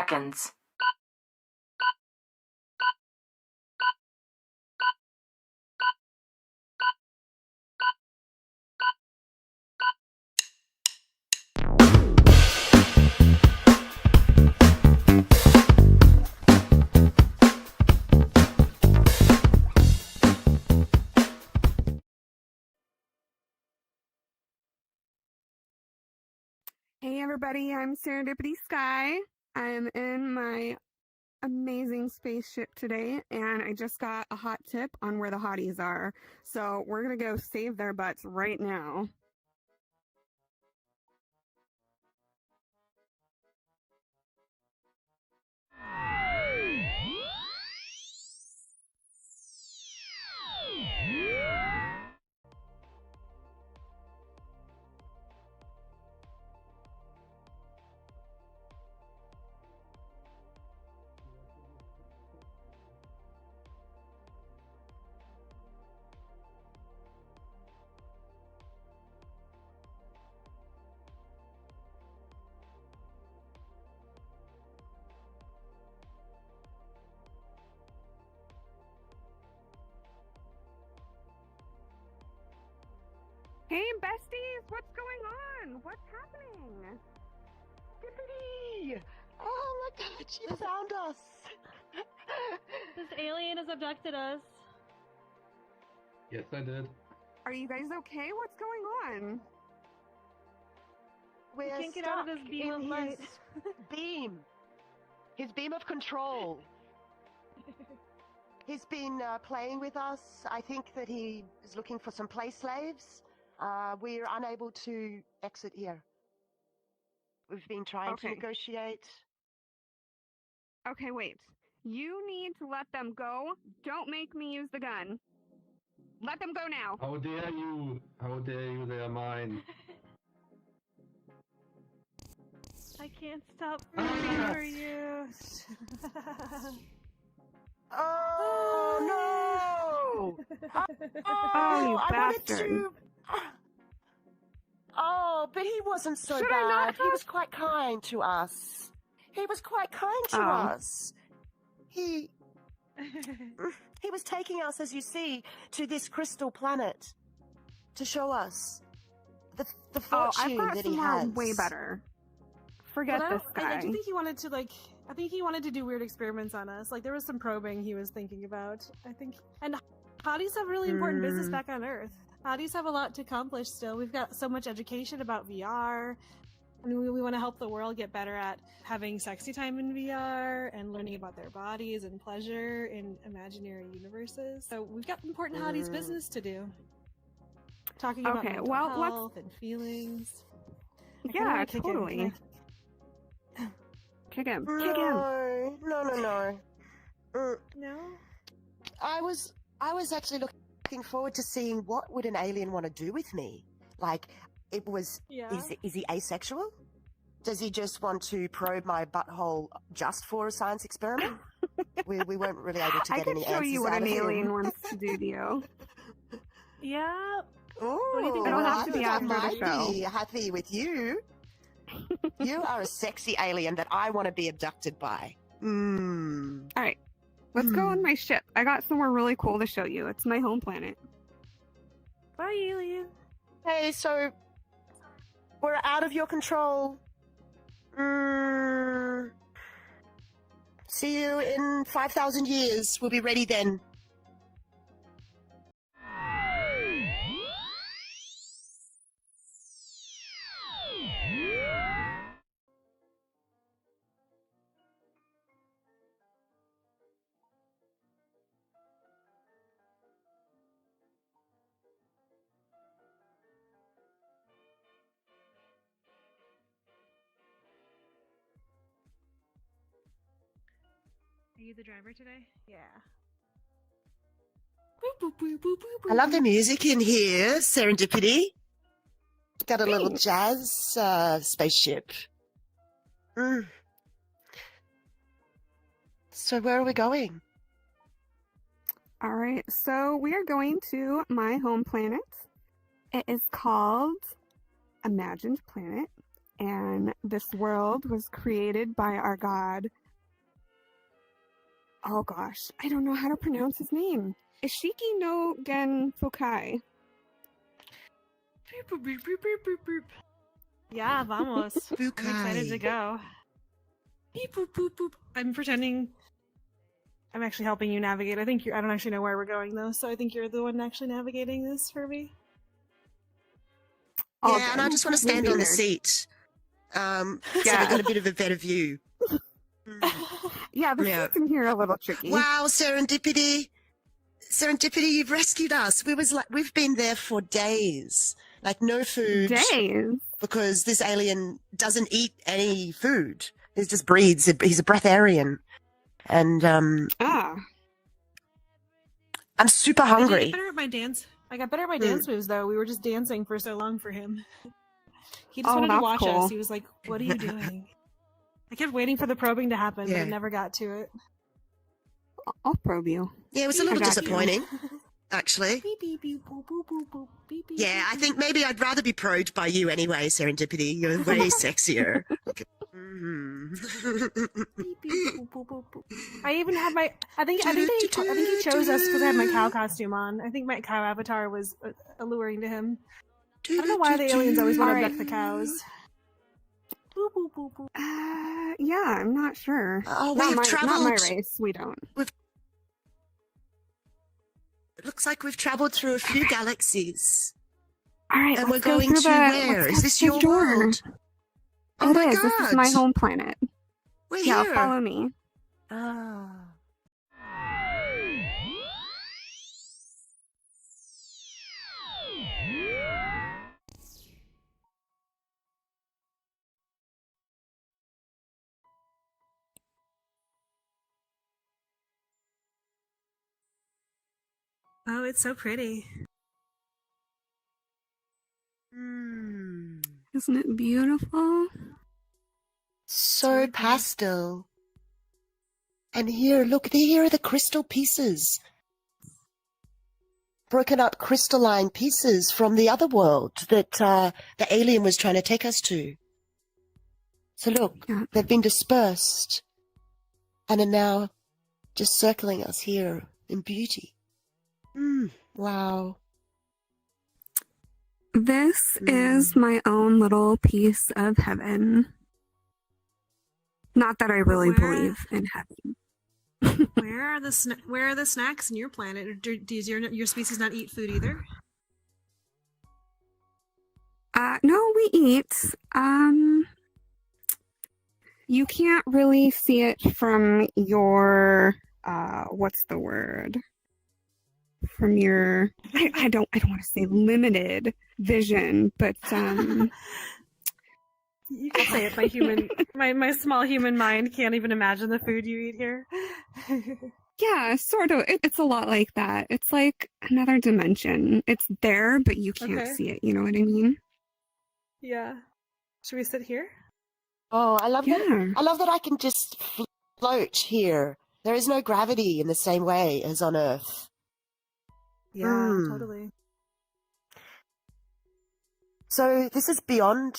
seconds. Hey everybody, I'm SerendipitySkye. I'm in my amazing spaceship today, and I just got a hot tip on where the hotties are. So we're gonna go save their butts right now. Hey besties, what's going on? What's happening? Dippity! Oh my god, she found us! This alien has abducted us. Yes, I did. Are you guys okay? What's going on? We're can't get out of this stuck beam in of light. His beam of control. He's been playing with us. I think that he is looking for some play slaves. We're unable to exit here. We've been trying to negotiate. Okay, wait. You need to let them go. Don't make me use the gun. Let them go now. How dare you? How dare you? They are mine. I can't stop rooting for you. Oh no! Oh, you I wanted bastard. to. Oh, but he wasn't so Should I not bad. He was quite kind to us. He was quite kind to Oh. us. He was taking us, as you see, to this crystal planet to show us the Oh, fortune I've got that he some has. more way better. Forget But this guy. I do think he wanted to, like, I think he wanted to do weird experiments on us. Like, there was some probing he was thinking about, I think. And hotties have really important business back on Earth. Hotties have a lot to accomplish still. We've got so much education about VR. And we want to help the world get better at having sexy time in VR and learning about their bodies and pleasure in imaginary universes. So we've got important hotties business to do. Talking about Okay, mental well, health and feelings. I kinda Yeah, wanna kick him. totally. Kick him. Kick him. No. No? I was actually looking forward to seeing what would an alien want to do with me. Like, it was. Yeah. Is he asexual? Does he just want to probe my butthole just for a science experiment? we weren't really able to I get could any show answers you what out an of him. alien wants to do to you. Yeah. Oh, do you think It'll about have to be I after the might show. be happy with you. You are a sexy alien that I want to be abducted by. All right, let's go on my ship. I got somewhere really cool to show you. It's my home planet. Bye, alien. Hey, so we're out of your control. See you in 5,000 years. We'll be ready then. Are you the driver today? Yeah. I love the music in here, Serendipity. Got a little Thanks. jazz spaceship. So where are we going? All right, so we are going to my home planet. It is called Imagined Planet, and this world was created by our god. Oh gosh, I don't know how to pronounce his name. Ishiki no Gen Fukei. Yeah, vamos. I'm excited to go. Beep, boop, boop, boop. I'm pretending. I'm actually helping you navigate. I think I don't actually know where we're going though, so I think you're the one actually navigating this for me. Yeah, and I just want to stand on the seat. So we've got a bit of a better view. Yeah, the seats in here are a little tricky. Wow, Serendipity, you've rescued us. We've been there for days, like no food. Days? Because this alien doesn't eat any food. He just breathes. He's a breatharian. And, I'm super hungry. I got better at my dance moves, though. We were just dancing for so long for him. He just wanted to watch us. He was like, what are you doing? I kept waiting for the probing to happen, but it never got to it. I'll probe you. Yeah, it was a little disappointing, actually. Beep, beep, beep, boop, boop, boop, boop, beep, beep, yeah, I think maybe I'd rather be probed by you anyway, Serendipity. You're way sexier. I even had my. I think he chose us because I had my cow costume on. I think my cow avatar was alluring to him. I don't know why the aliens always want to abduct the cows. Yeah, I'm not sure. Oh, not my traveled. race. We don't. It looks like we've traveled through a few galaxies. All right, and we're let's go going through to where? Is this your world? Oh It my is. God. This is my home planet. We're Yeah, here. follow me. Ah. Oh, it's so pretty. Isn't it beautiful? So pastel. And here, look, here are the crystal pieces. Broken up crystalline pieces from the other world that the alien was trying to take us to. So look, they've been dispersed and are now just circling us here in beauty. Wow. This is my own little piece of heaven. Not that I really believe in heaven. Where are the snacks in your planet? Or does your species not eat food either? No, we eat. You can't really see it from your what's the word? From your I don't want to say limited vision, but you can say it. My small human mind can't even imagine the food you eat here. Yeah, sort of. It's a lot like that. It's like another dimension. It's there, but you can't see it. You know what I mean? Yeah. Should we sit here? Oh, I love that. I love that I can just float here. There is no gravity in the same way as on Earth. Yeah, totally. So this is beyond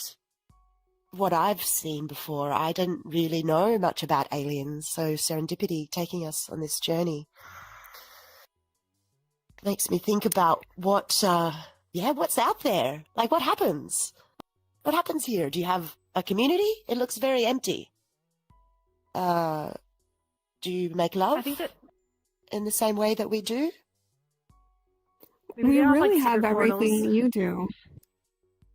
what I've seen before. I didn't really know much about aliens, so Serendipity taking us on this journey makes me think about what's out there. Like, what happens? What happens here? Do you have a community? It looks very empty. Do you make love? I think that in the same way that we do? We really have everything you do.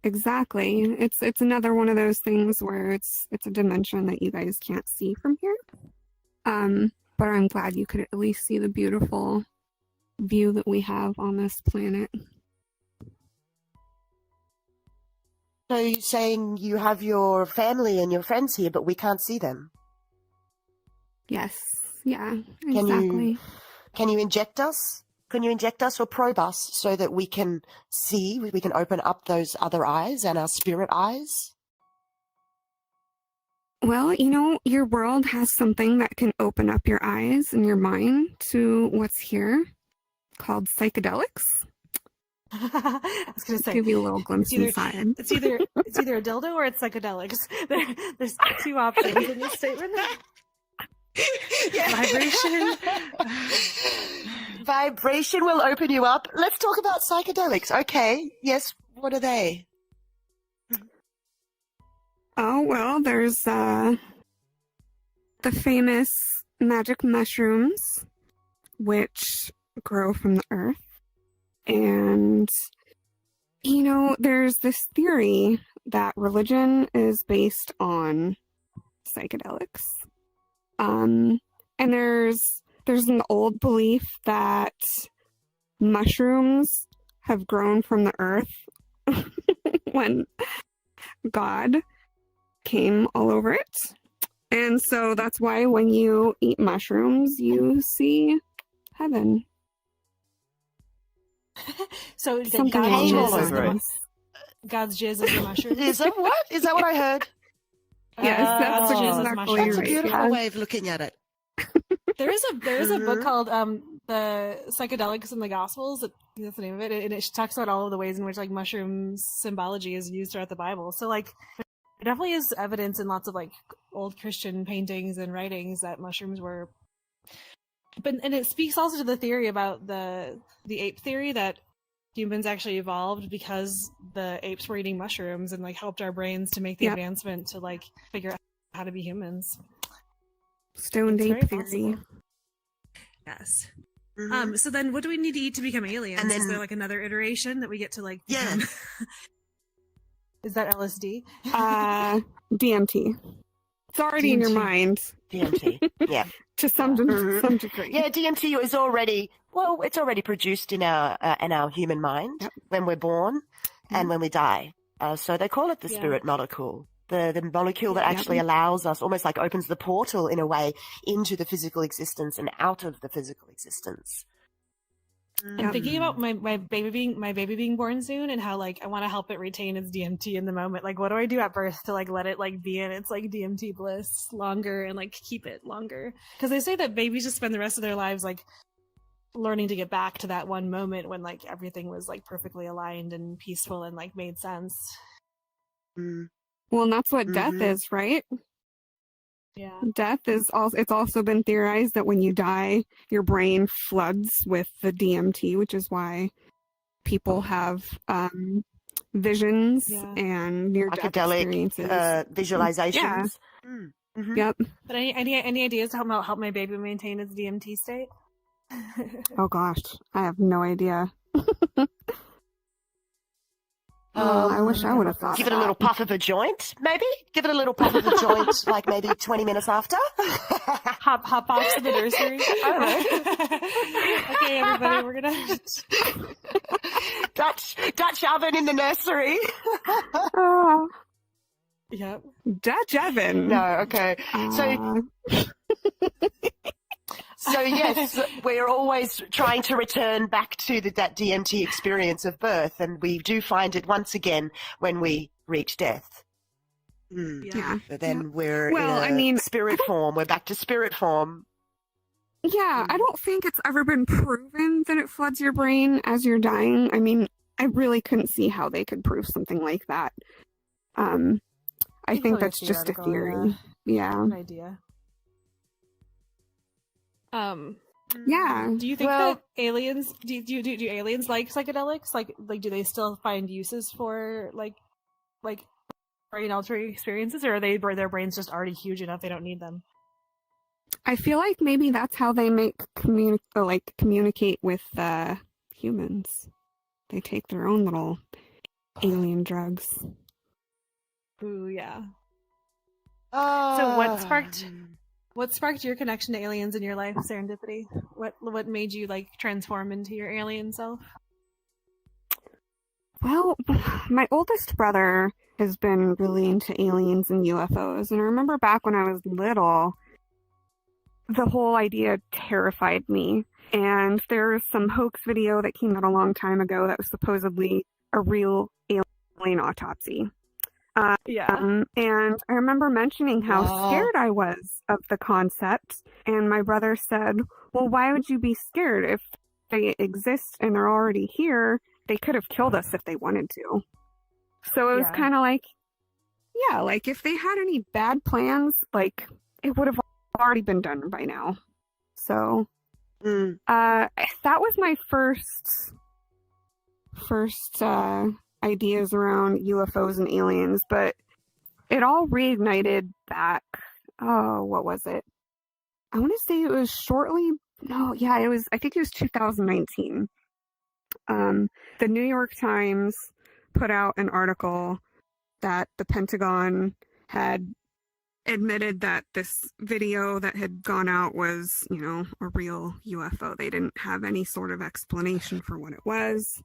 Exactly. It's another one of those things where it's a dimension that you guys can't see from here. But I'm glad you could at least see the beautiful view that we have on this planet. So you're saying you have your family and your friends here, but we can't see them? Yes. Yeah, exactly. Can you inject us? Can you inject us or probe us so that we can see, we can open up those other eyes and our spirit eyes? Well, your world has something that can open up your eyes and your mind to what's here, called psychedelics. I was gonna say Give you a little glimpse either- inside. it's either a dildo or it's psychedelics. There's two options in this statement. Vibration. Vibration will open you up. Let's talk about psychedelics. Okay. Yes. What are they? Oh, well, there's the famous magic mushrooms, which grow from the earth. And, you know, there's this theory that religion is based on psychedelics. And there's an old belief that mushrooms have grown from the earth when God came all over it. And so that's why when you eat mushrooms, you see heaven. So Something God's came jizz all is over the it. God's jizz is the mushroom. Is that what? Is that what I heard? Yes, that's God's jizz is exactly mushroom. That's a right. beautiful Yeah. way of looking at it. There is a book Mhm. called the Psychedelics in the Gospels. That's the name of it, and it talks about all of the ways in which like mushroom symbology is used throughout the Bible. So like, there definitely is evidence in lots of like old Christian paintings and writings that mushrooms were. And it speaks also to the theory about the ape theory that humans actually evolved because the apes were eating mushrooms and like helped our brains to make the Yep. advancement to like figure out how to be humans. Stoned It's ape very theory. possible. Yes. Mhm. So then what do we need to eat to become aliens? And Is then- there like another iteration that we get to like Yeah. become? Is that LSD? DMT. It's already in your DMT. mind DMT. Yeah. to some Mhm. some degree. Yeah, DMT is already, well, it's already produced in our human mind Yep. when we're born and when we die. So they call it the Yeah. spirit molecule. The molecule that Yeah. actually allows us, almost like opens the portal in a way into the physical existence and out of the physical existence. I'm thinking about my baby being born soon and how like I want to help it retain its DMT in the moment. Like, what do I do at birth to like let it like be in its like DMT bliss longer and like keep it longer? Because they say that babies just spend the rest of their lives like learning to get back to that one moment when like everything was like perfectly aligned and peaceful and like made sense. Mm. Well, and that's what death Mhm. is, right? Yeah. Death is also, it's also been theorized that when you die, your brain floods with the DMT, which is why people have visions Yeah. and near-death Psychedelic experiences. visualizations. Mm. Mhm. Yep. But any ideas to help my baby maintain its DMT state? Oh gosh, I have no idea. I wish I would have thought Give of it a little that. puff of a joint, maybe? Give it a little puff of a joint, like maybe 20 minutes after. Hop box to the nursery. I don't know. Okay, everybody, we're gonna. Dutch oven in the nursery. Oh, Yep. Dutch oven. No, okay. Uh, So yes, we're always trying to return back to that DMT experience of birth, and we do find it once again when we reach death. Mm. yeah. But then we're Well, in I mean, spirit form. We're back to spirit form. Yeah, I don't think it's ever been proven that it floods your brain as you're dying. I mean, I really couldn't see how they could prove something like that. I think Probably that's just a theoretical, theory. Yeah. An idea. Yeah. Do you think Well- that aliens do aliens like psychedelics? Like do they still find uses for like brain altering experiences, or are their brains just already huge enough they don't need them? I feel like maybe that's how they make communicate with humans. They take their own little alien drugs. Ooh, yeah. So What sparked your connection to aliens in your life, Serendipity? What made you like transform into your alien self? Well, my oldest brother has been really into aliens and UFOs, and I remember back when I was little, the whole idea terrified me. And there's some hoax video that came out a long time ago that was supposedly a real alien autopsy. And I remember mentioning how Wow. scared I was of the concept, and my brother said, well, why would you be scared if they exist and they're already here? they could have killed us if they wanted to. So it was kind of like, yeah, like if they had any bad plans, like it would have already been done by now. So that was my first ideas around UFOs and aliens, but it all reignited back. Oh, what was it? I want to say it was I think it was 2019. The New York Times put out an article that the Pentagon had admitted that this video that had gone out was, a real UFO. They didn't have any sort of explanation for what it was.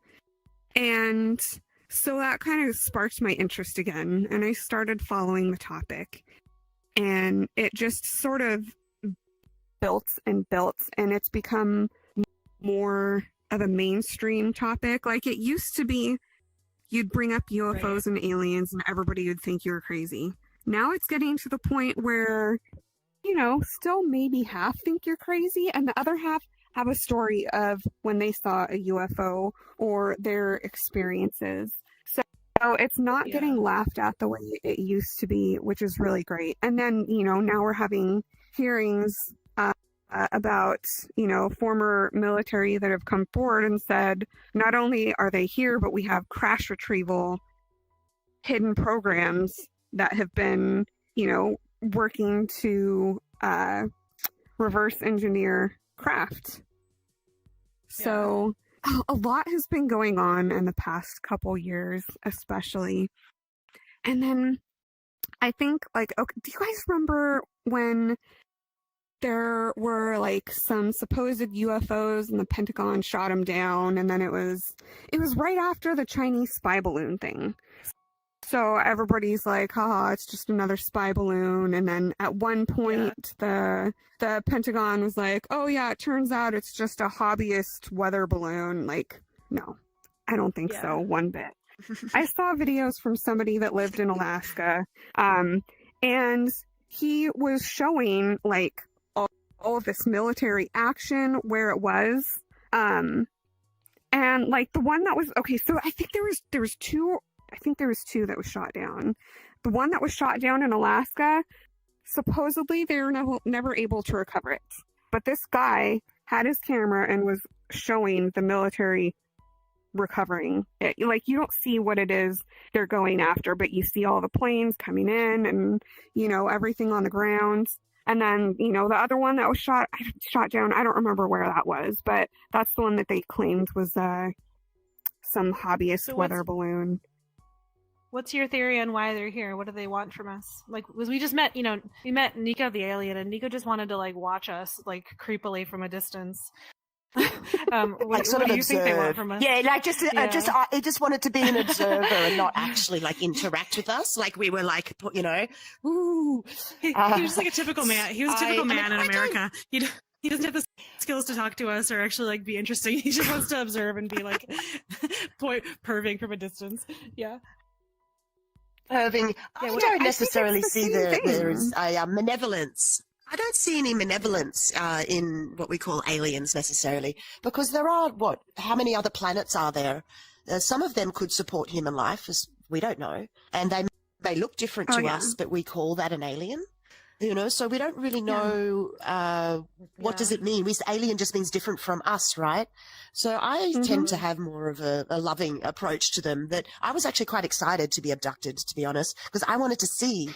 And so that kind of sparked my interest again, and I started following the topic. And it just sort of built, and it's become more of a mainstream topic. Like it used to be, you'd bring up UFOs and aliens and everybody would think you were crazy. Now it's getting to the point where, still maybe half think you're crazy, and the other half have a story of when they saw a UFO or their experiences. So it's not getting laughed at the way it used to be, which is really great. And then, now we're having hearings about, former military that have come forward and said, not only are they here, but we have crash retrieval hidden programs that have been, working to reverse engineer craft. So a lot has been going on in the past couple years, especially. And then I think, okay, do you guys remember when there were some supposed UFOs and the Pentagon shot them down, and then it was right after the Chinese spy balloon thing. So everybody's like, haha, it's just another spy balloon. And then at one point, the Pentagon was like, oh yeah, it turns out it's just a hobbyist weather balloon. No, I don't think so, one bit. I saw videos from somebody that lived in Alaska, and he was showing all of this military action where it was, and the one that was so I think there was two. I think there was two that was shot down. The one that was shot down in Alaska, supposedly they were never able to recover it. But this guy had his camera and was showing the military recovering it. You don't see what it is they're going after, but you see all the planes coming in and, everything on the ground. And then, the other one that was shot down, I don't remember where that was, but that's the one that they claimed was some hobbyist weather balloon. What's your theory on why they're here? What do they want from us? We just met, we met Nico the alien, and Nico just wanted to watch us creepily from a distance. What do you think they want from us? Yeah, I just wanted to be an observer and not actually interact with us. We were ooh. He was a typical man. He was a typical man in America. He doesn't have the skills to talk to us or actually be interesting. He just wants to observe and be perving from a distance. Yeah. I don't necessarily see there is a malevolence. I don't see any malevolence in what we call aliens necessarily, because there are, how many other planets are there? Some of them could support human life, as we don't know, and they may look different to us, but we call that an alien. So we don't really know what does it mean. Alien just means different from us, right? So I tend to have more of a loving approach to them. That I was actually quite excited to be abducted, to be honest, because I wanted to see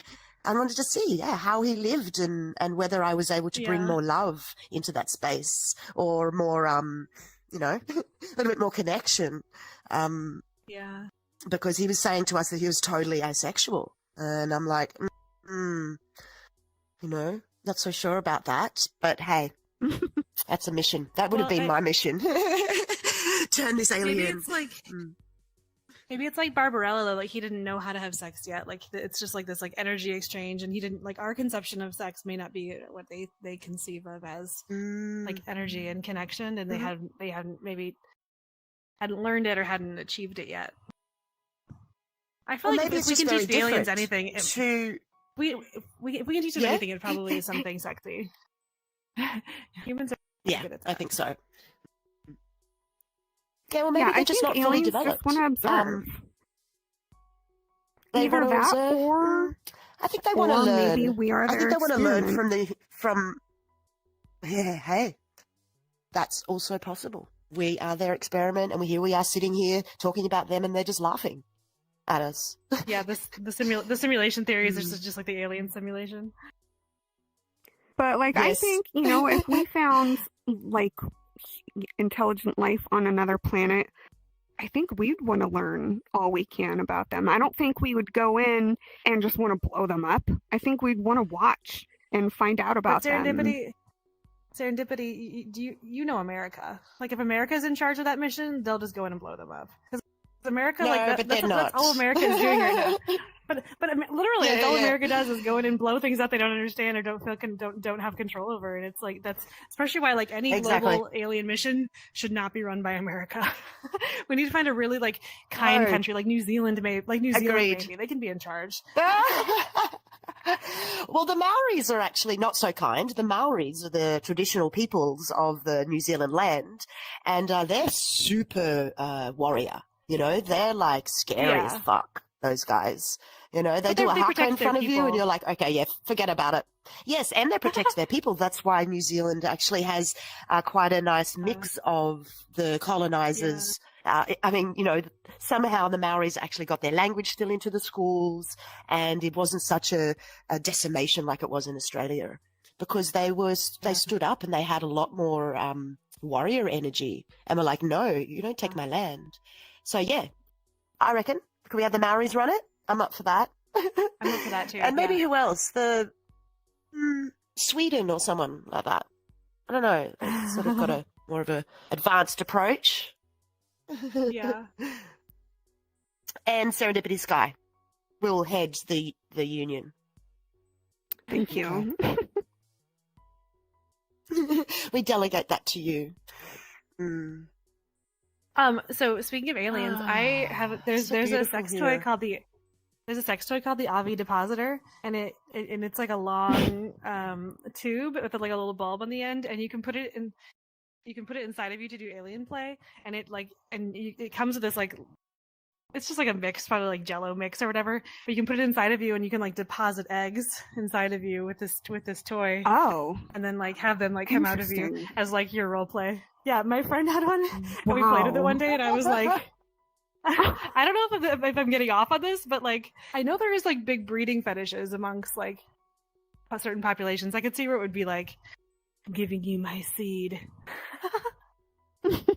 how he lived and whether I was able to bring more love into that space or more, a little bit more connection. Because he was saying to us that he was totally asexual, and I'm like, not so sure about that, but hey, that's a mission. That would have been my mission. Turn this alien. Maybe it's like Barbarella, though. He didn't know how to have sex yet. It's just this energy exchange, and he didn't our conception of sex may not be what they conceive of as energy and connection, and they hadn't learned it or hadn't achieved it yet. I feel if we can teach the aliens anything, we can teach them anything. It probably is something sexy. Humans are good at that. I think so. Yeah, well, maybe Yeah, they're I just think not fully aliens developed. just want to observe. They Either want to that, observe. or I think they want to learn. maybe we are I their think they want to learn experiment. from. Yeah, hey, that's also possible. We are their experiment, and we are sitting here talking about them, and they're just laughing at us. Yeah, the simulation theories are just like the alien simulation. But like, I Yes. think, if we found like intelligent life on another planet, I think we'd want to learn all we can about them. I don't think we would go in and just want to blow them up. I think we'd want to watch and find out about But them. serendipity, do you know America? Like, if America's in charge of that mission, they'll just go in and blow them up. Because America, No, like, but that's they're not. all America is doing right now. But literally, Yeah, all yeah. America does is go in and blow things up they don't understand or don't have control over, and it's like that's especially why like any Exactly. global alien mission should not be run by America. We need to find a really like kind No. country like New Zealand, maybe Agreed. they can be in charge. Well, the Maoris are actually not so kind. The Maoris are the traditional peoples of the New Zealand land, and they're super warrior. They're like scary as Yeah. fuck, those guys. They But do a they haka protect in their front of you, and people. you're like, okay, yeah, forget about it. Yes, and they protect their people. That's why New Zealand actually has quite a nice mix of the colonizers. I mean, somehow the Maoris actually got their language still into the schools, and it wasn't such a decimation like it was in Australia, because they stood up and they had a lot more warrior energy, and were like, no, you don't take my land. So yeah, I reckon, can we have the Maoris run it? I'm up for that. I'm up for that too. And maybe yeah. who else? Sweden or someone like that. I don't know. They've sort of got more of a advanced approach. Yeah. And SerendipitySkye will head the union. Thank you. We delegate that to you. Mm. So speaking of aliens, I have there's a beautiful sex here. toy called the Avi Depositor, and it's like a long tube with like a little bulb on the end, and you can put it inside of you to do alien play, and it comes with this like, it's just like a mix, probably like Jello mix or whatever, but you can put it inside of you, and you can like deposit eggs inside of you with this toy. Oh, And then like have them like come out of you interesting. as like your role play. Yeah, my friend had one, and we played with it one day, and I was like, I don't know if I'm getting off on this, but like I know there is like big breeding fetishes amongst like certain populations. I could see where it would be like, I'm giving you my seed.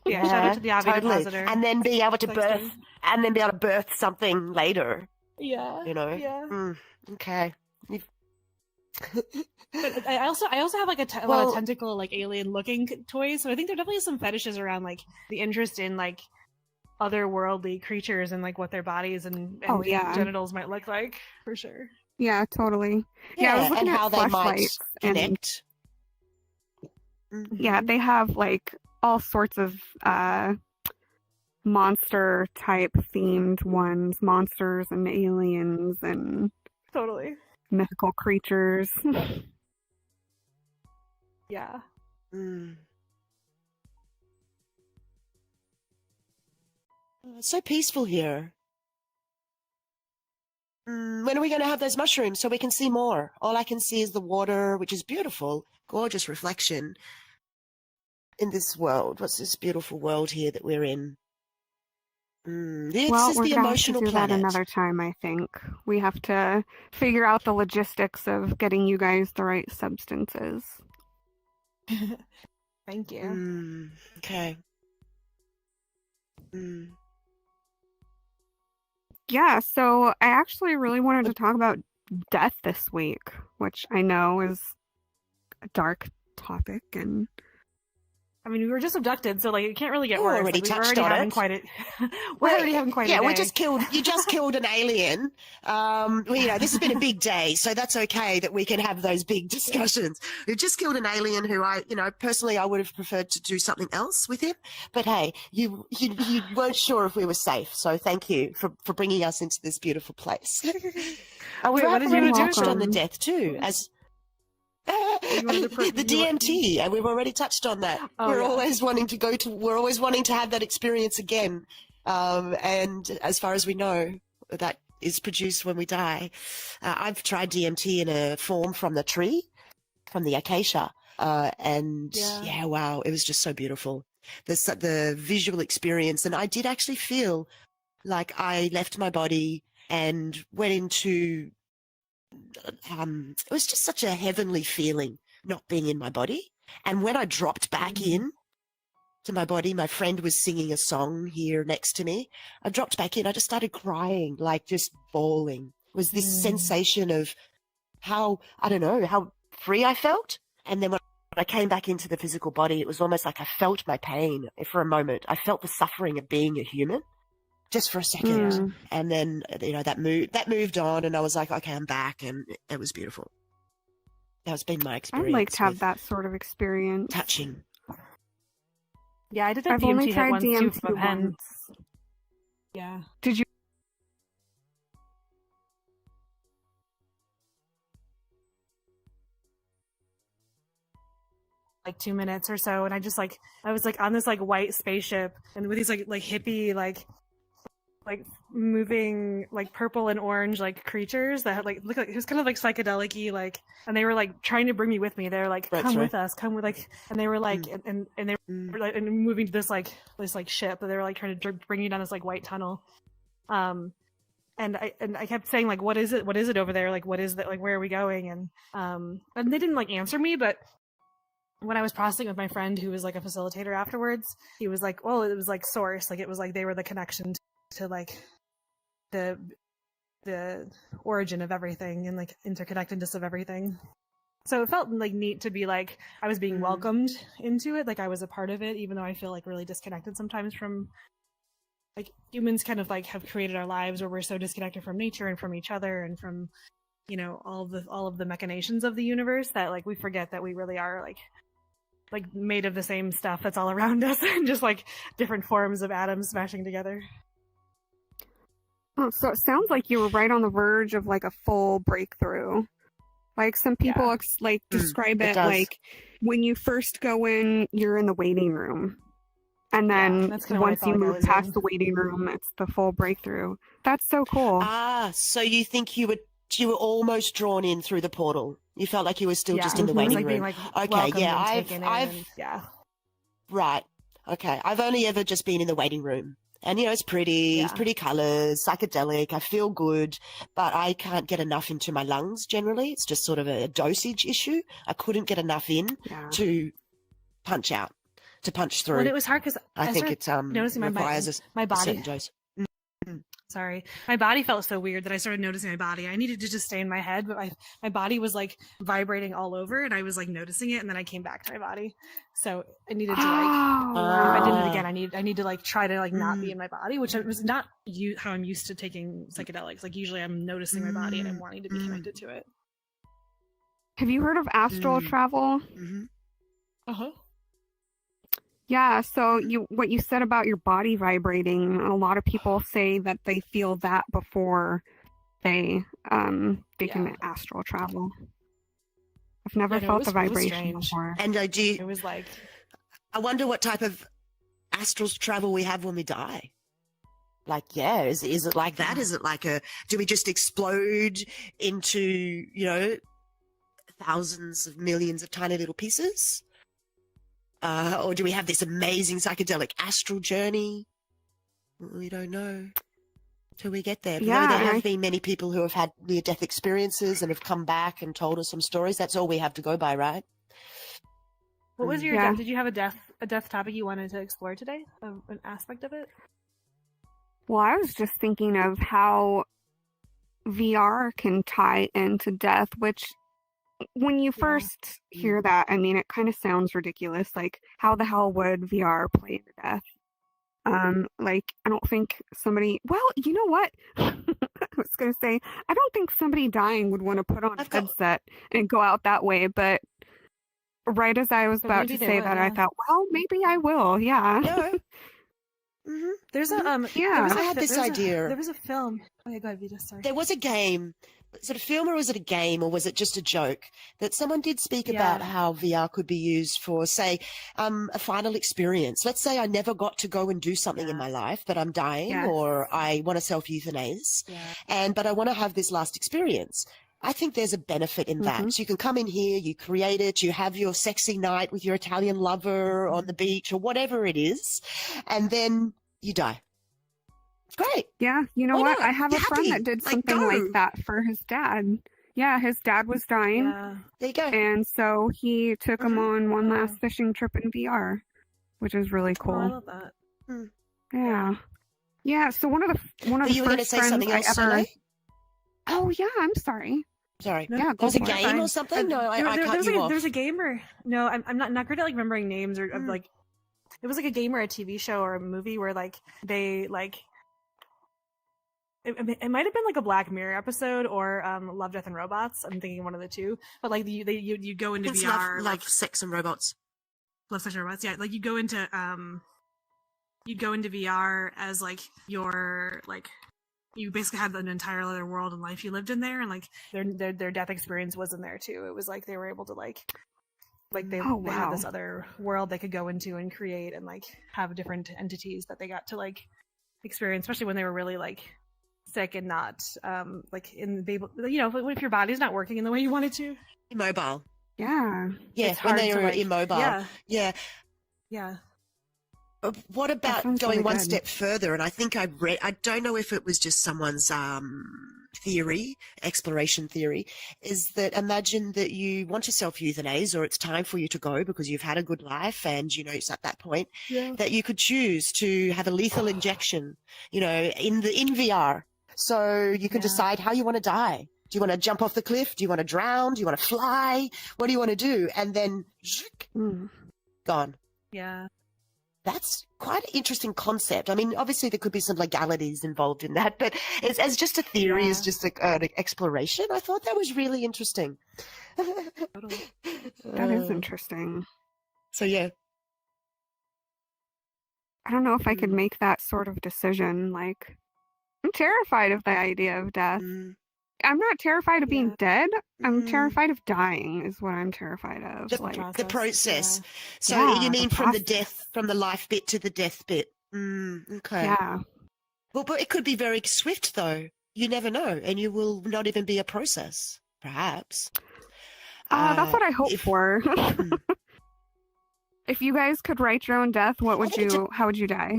Yeah, shout out to the Avi totally. Depositor. And then be able to Sex birth, toy. and then be able to birth something later. Yeah. Yeah. Okay. But I also have like a lot of tentacle like alien looking toys, so I think there definitely is some fetishes around like the interest in like otherworldly creatures and like what their bodies and genitals might look like, for sure. Yeah, totally. Yeah, I was looking and at how they might flashlights, and connect. yeah, they have like all sorts of monster type themed ones, monsters and aliens and Totally. mythical creatures. Yeah. Mm. It's so peaceful here. When are we going to have those mushrooms so we can see more? All I can see is the water, which is beautiful, gorgeous reflection in this world. What's this beautiful world here that we're in? This Well, is we're the gonna have emotional to do planet. that another time, I think. We have to figure out the logistics of getting you guys the right substances. Thank you. Okay. Yeah, so I actually really wanted to talk about death this week, which I know is a dark topic, and I mean, we were just abducted, so like it can't really get We worse. already Like, touched on it. We're already having quite a day. Yeah, you just killed an alien. Well, this has been a big day, so that's okay that we can have those big discussions. We've just killed an alien who personally I would have preferred to do something else with him. But hey, you weren't sure if we were safe, so thank you for bringing us into this beautiful place. We what have did you already do? touched on the death too, wanted to put- the you wa- DMT, and we've already touched on that. Oh, we're yeah. always wanting to we're always wanting to have that experience again. And as far as we know, that is produced when we die. I've tried DMT in a form from the tree, from the acacia, and yeah, wow, it was just so beautiful. The visual experience, and I did actually feel like I left my body and went into. It was just such a heavenly feeling not being in my body. And when I dropped back in to my body, my friend was singing a song here next to me. I dropped back in. I just started crying, like just bawling. It was this sensation of how free I felt. And then when I came back into the physical body, it was almost like I felt my pain for a moment. I felt the suffering of being a human. Just for a second, and then that moved on, and I was like, okay, I'm back, and it was beautiful. That's been my experience. I'd like to have that sort of experience. Touching. Yeah, I did a I've DMT only hit tried once too DMT from a pen. once. Yeah. Did you? Like 2 minutes or so, and I was on this white spaceship, and with these like hippie like moving purple and orange creatures that had looked like it was kind of psychedelic-y, and they were trying to bring me with me. They were like, come with us, come with and they were and they were and moving to this ship, and they were trying to bring me down this white tunnel. And I kept saying what is it over there, what is that, where are we going? And they didn't answer me, but when I was processing with my friend who was a facilitator afterwards, he was like, well, it was source, it was they were the connection to the origin of everything and interconnectedness of everything. So it felt neat to be I was being welcomed into it, I was a part of it, even though I feel really disconnected sometimes from humans kind of have created our lives where we're so disconnected from nature and from each other and from all of the machinations of the universe that we forget that we really are made of the same stuff that's all around us and just different forms of atoms smashing together. Oh, so it sounds like you were right on the verge of a full breakthrough. Some people describe it when you first go in, you're in the waiting room. And then once you move past the waiting room, it's the full breakthrough. That's so cool. Ah, so you think you were almost drawn in through the portal. You felt like you were still just in the waiting room. Okay, yeah, right. Okay, I've only ever just been in the waiting room. And, it's pretty, it's pretty colours, psychedelic, I feel good, but I can't get enough into my lungs generally. It's just sort of a dosage issue. I couldn't get enough in to punch out, to punch through. Well, it was hard because I think it noticing requires my a body. certain dose. Sorry, my body felt so weird that I started noticing my body. I needed to just stay in my head, but my body was vibrating all over, and I was noticing it, and then I came back to my body. So I needed to if I did it again, I need to try to not be in my body, which was not how I'm used to taking psychedelics. Usually I'm noticing my body and I'm wanting to be connected to it. Have you heard of astral travel? Yeah, so what you said about your body vibrating, a lot of people say that they feel that before they can astral travel. I've never felt the vibration before. And it was I wonder what type of astral travel we have when we die. Is it like that? Is it do we just explode into, thousands of millions of tiny little pieces? Or do we have this amazing psychedelic astral journey? We don't know till we get there. But there have been many people who have had near-death experiences and have come back and told us some stories. That's all we have to go by, right? What was your death? Did you have a death topic you wanted to explore today? An aspect of it? Well, I was just thinking of how VR can tie into death, which when you first hear that, I mean, it kind of sounds ridiculous. How the hell would VR play into death? I don't think somebody. Well, you know what? I was gonna say, I don't think somebody dying would want to put on a headset and go out that way. But right as I was about to say that, I thought, well, maybe I will. Yeah. There's a I had this idea. There was a film. Oh yeah, go ahead, Vita. Sorry. There was a game is it a film or was it a game or was it just a joke that someone did speak about how VR could be used for, say, a final experience? Let's say I never got to go and do something in my life, but I'm dying or I want to self-euthanize, but I want to have this last experience. I think there's a benefit in that. So you can come in here, you create it, you have your sexy night with your Italian lover on the beach or whatever it is, and then you die. Great. Yeah, you know Why what? not? I have You're a friend happy. that did Like, something go. like that for his dad. Yeah, his dad was dying, There you go. and so he took him on one last fishing trip in VR, which is really Oh, I cool. love that. Yeah. Yeah, so one of the Were you going to first say friends something I else, ever Soleil? Oh yeah, I'm sorry. Sorry. No, Yeah, There go was a for it. game or something? No, I cut you off. There's a game or no, I'm not great at like remembering names or of, like it was like a game or a TV show or a movie where like they like it might have been like a Black Mirror episode or Love, Death and Robots. I'm thinking one of the two. But like you go into It's VR love, sex, and robots. Love, Sex and Robots. Yeah, like you go into VR as like your like you basically had an entire other world and life you lived in there, and like their death experience was in there too. It was like they were able to like they had this other world they could go into and create and like have different entities that they got to like experience, especially when they were really like sick and not like in the if your body's not working in the way you want it to. Immobile. Yeah. Yeah, It's when hard they to, were like- immobile. Yeah. Yeah. What about sounds going really one good. step further? And I think I don't know if it was just someone's exploration theory, is that imagine that you want to self-euthanize or it's time for you to go because you've had a good life and, it's at that point that you could choose to have a lethal injection, in VR. So you can decide how you want to die. Do you want to jump off the cliff? Do you want to drown? Do you want to fly? What do you want to do? And then gone. Yeah. That's quite an interesting concept. I mean, obviously there could be some legalities involved in that, but as just a theory, as just an exploration, I thought that was really interesting. That is interesting. So yeah. I don't know if I could make that sort of decision. Like, I'm terrified of the idea of death. I'm not terrified of being dead. I'm terrified of dying is what I'm terrified of. The process. So Yeah, you mean the from the process. death, from the life bit to the death bit. Okay. Yeah. Well, but it could be very swift though. You never know. And you will not even be a process, perhaps. That's what I hope for. If you guys could write your own death, how would you die?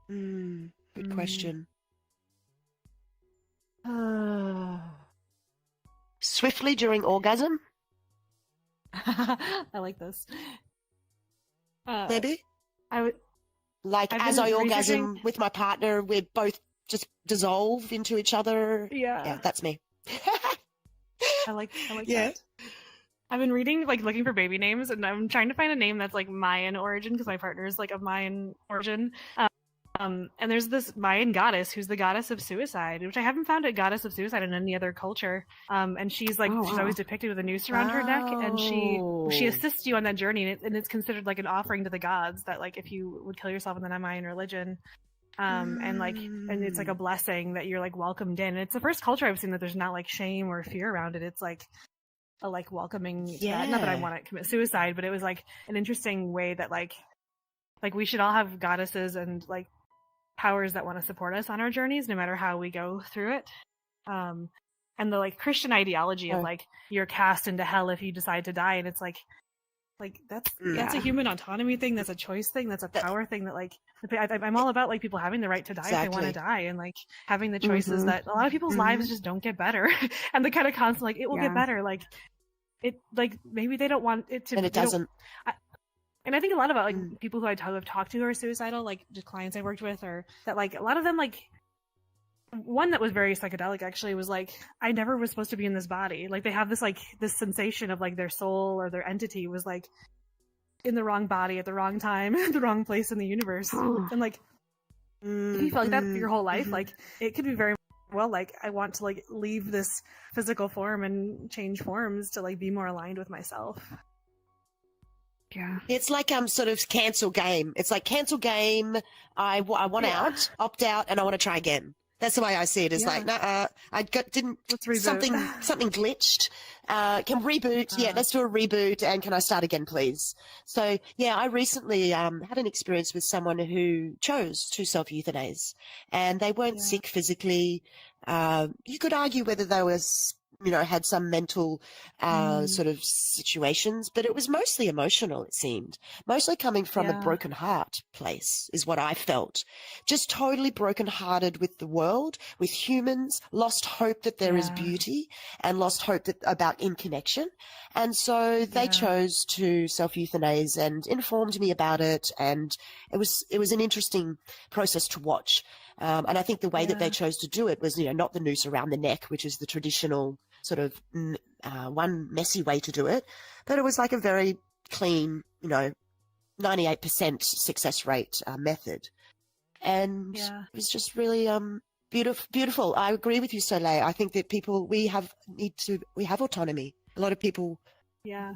Good question. Swiftly during orgasm? I like this. Maybe? I would Like, I've as been I orgasm researching- with my partner, we both just dissolve into each other. Yeah. Yeah, that's me. I like Yeah. that. I've been reading, like, looking for baby names, and I'm trying to find a name that's like Mayan origin because my partner is like of Mayan origin. And there's this Mayan goddess who's the goddess of suicide, which I haven't found a goddess of suicide in any other culture. And she's like, she's always depicted with a noose around her neck, and she assists you on that journey, and it's considered like an offering to the gods that like if you would kill yourself in the Mayan religion. And it's like a blessing that you're like welcomed in. And it's the first culture I've seen that there's not like shame or fear around it. It's like a like welcoming. Not that I want to commit suicide, but it was like an interesting way that like we should all have goddesses and like powers that want to support us on our journeys, no matter how we go through it. And the like Christian ideology of like you're cast into hell if you decide to die, and it's like that's a human autonomy thing. That's a choice thing. That's a power thing. That like I'm all about like people having the right to die if they want to die, and like having the choices that a lot of people's lives just don't get better, and the kind of constant like it will get better. Like it like maybe they don't want it to, and it doesn't. And I think a lot about like people who have talked to who are suicidal, like just clients I worked with, or that like a lot of them like one that was very psychedelic actually was like I never was supposed to be in this body. Like they have this like this sensation of like their soul or their entity was like in the wrong body at the wrong time, the wrong place in the universe. And like if you feel like that for your whole life, like it could be very well like I want to like leave this physical form and change forms to like be more aligned with myself. Yeah. It's like sort of cancel game. It's like cancel game. I want out, opt out, and I want to try again. That's the way I see it. Is like, nah, Let's reboot. something glitched. Can reboot? Yeah, let's do a reboot. And can I start again, please? So yeah, I recently had an experience with someone who chose to self-euthanize, and they weren't sick physically. You could argue whether they was, had some mental sort of situations, but it was mostly emotional, it seemed. Mostly coming from a broken heart place is what I felt. Just totally brokenhearted with the world, with humans, lost hope that there is beauty, and lost hope about in connection. And so they chose to self-euthanize and informed me about it, and it was an interesting process to watch. And I think the way that they chose to do it was, not the noose around the neck, which is the traditional sort of one messy way to do it, but it was like a very clean, 98% success rate method. And it was just really beautiful. I agree with you, Soleil. I think that we have autonomy. A lot of people. Yeah.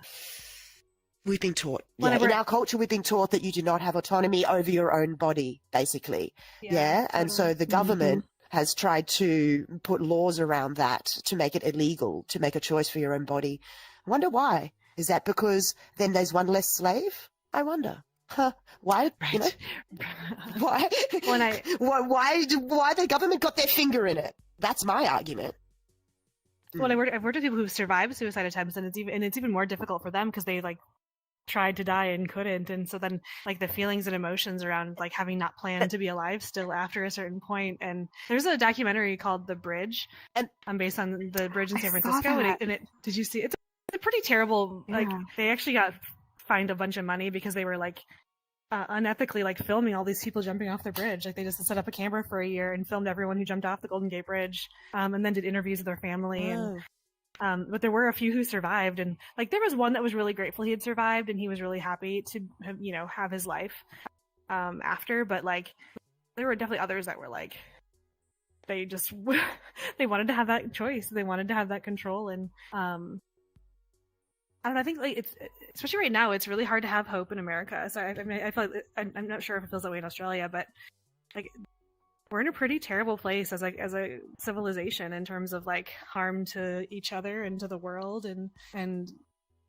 We've been taught. In our culture, we've been taught that you do not have autonomy over your own body, basically. Yeah. And so the government has tried to put laws around that to make it illegal, to make a choice for your own body. I wonder why. Is that because then there's one less slave? I wonder. Huh. Why? Right. Why? Why the government got their finger in it? That's my argument. Well, I've worked with people who've survived suicide attempts, and it's even more difficult for them because they tried to die and couldn't, and so then the feelings and emotions around having not planned to be alive still after a certain point. And there's a documentary called The Bridge, and I'm based on the bridge in San Francisco, and it did you see it? It's a pretty terrible. They actually got fined a bunch of money because they were unethically filming all these people jumping off the bridge. They just set up a camera for a year and filmed everyone who jumped off the Golden Gate Bridge, and then did interviews with their family. And but there were a few who survived, and there was one that was really grateful he had survived, and he was really happy to have his life after. But there were definitely others that were they just they wanted to have that choice, they wanted to have that control. And I don't know, I think it's, especially right now, it's really hard to have hope in America. So I mean, I feel I'm not sure if it feels that way in Australia, but we're in a pretty terrible place as a civilization in terms of harm to each other and to the world, and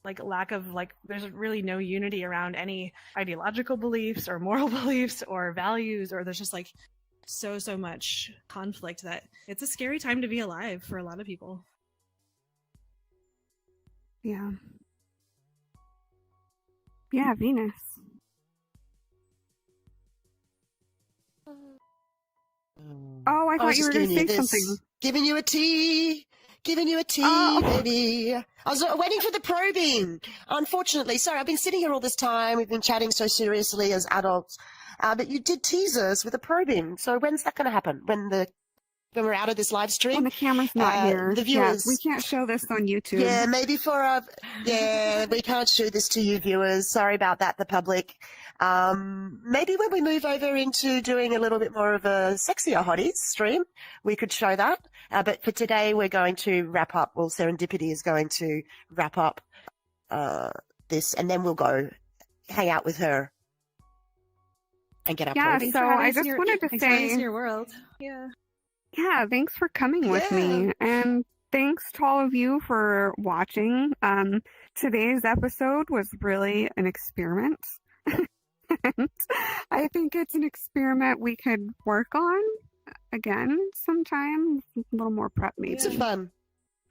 lack of there's really no unity around any ideological beliefs or moral beliefs or values, or there's just so much conflict that it's a scary time to be alive for a lot of people. Yeah, Venus. Oh, I thought you were going to say something. Giving you a tea, baby. I was waiting for the probing. Unfortunately, sorry, I've been sitting here all this time. We've been chatting so seriously as adults, but you did tease us with a probing. So when's that going to happen? When we're out of this live stream? When the camera's not here. The viewers. We can't show this on YouTube. Yeah, maybe we can't show this to you viewers. Sorry about that, the public. Maybe when we move over into doing a little bit more of a sexier hotties stream, we could show that. But for today, we're going to wrap up. Well, Serendipity is going to wrap up this, and then we'll go hang out with her and get our probing. So I just wanted to say, your world. Yeah, thanks for coming with me, and thanks to all of you for watching. Today's episode was really an experiment. And I think it's an experiment we could work on again sometime. A little more prep, maybe. It's fun.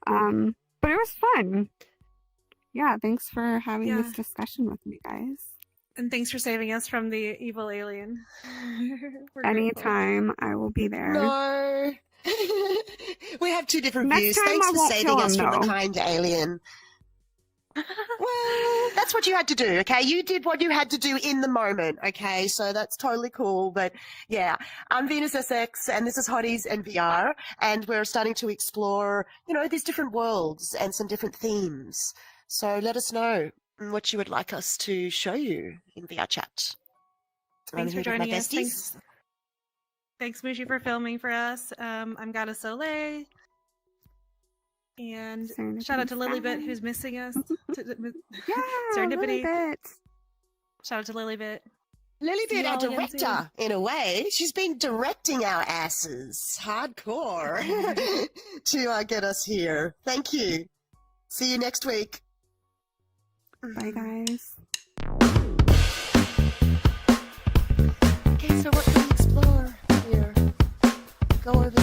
But it was fun. Yeah, thanks for having this discussion with me, guys. And thanks for saving us from the evil alien. Anytime, I will be there. No. We have two different Next views. time Thanks I for won't saving kill us him, from though. the kind alien. Well, that's what you had to do, okay? You did what you had to do in the moment, okay? So that's totally cool. But yeah, I'm Venus SX, and this is Hotties and VR, and we're starting to explore, these different worlds and some different themes. So let us know what you would like us to show you in VRChat. Thanks for joining us. Thanks, Mushy, for filming for us. I'm Goddess Soleil. And shout out to Lilybit, who's missing us. Yeah, Serendipity. Lilybit. Shout out to Lilybit. Lily See been our y'all again soon. director, in a way. She's been directing our asses hardcore to get us here. Thank you. See you next week. Bye, guys. Okay, so what can we explore here? Go over